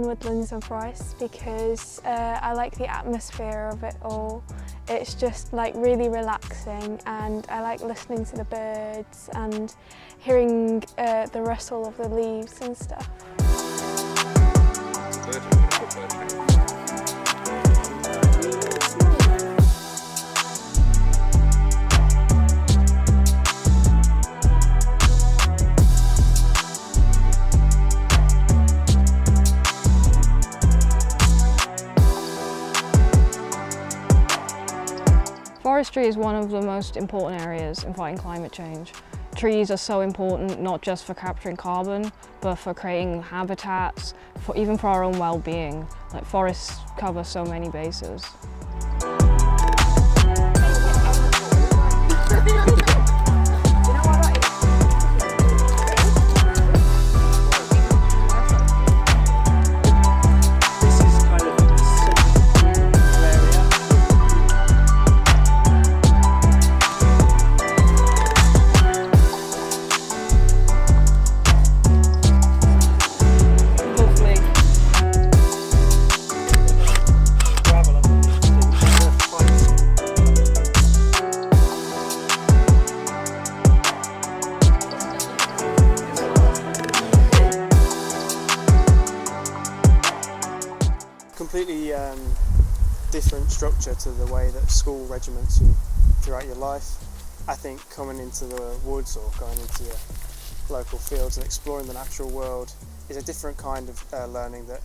woodlands and forests because I like the atmosphere of it all. It's just like really relaxing, and I like listening to the birds and hearing the rustle of the leaves and stuff. Forestry is one of the most important areas in fighting climate change. Trees are so important, not just for capturing carbon, but for creating habitats, even for our own well-being. Like, forests cover so many bases. Completely different structure to the way that school regiments you throughout your life. I think coming into the woods or going into your local fields and exploring the natural world is a different kind of learning that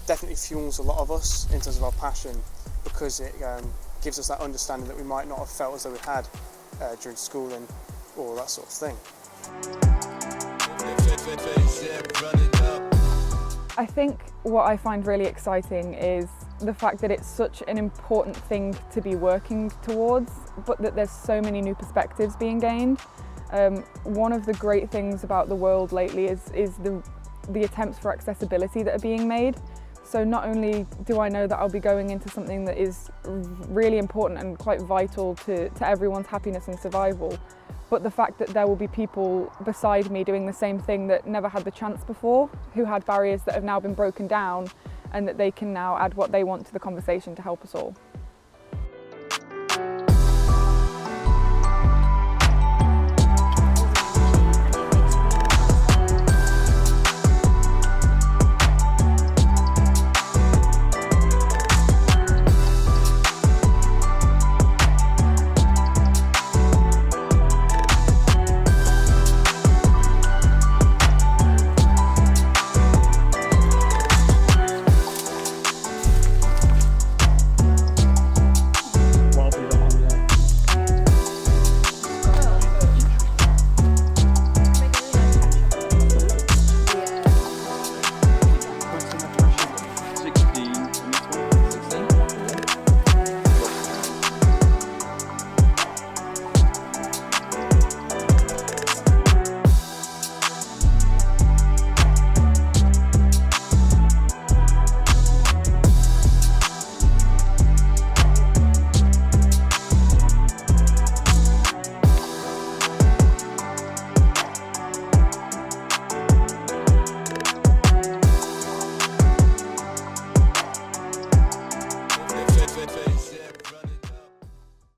definitely fuels a lot of us in terms of our passion, because it gives us that understanding that we might not have felt as though we had during schooling or that sort of thing. I think what I find really exciting is the fact that it's such an important thing to be working towards, but that there's so many new perspectives being gained. One of the great things about the world lately is the attempts for accessibility that are being made. So not only do I know that I'll be going into something that is really important and quite vital to everyone's happiness and survival, but the fact that there will be people beside me doing the same thing that never had the chance before, who had barriers that have now been broken down, and that they can now add what they want to the conversation to help us all.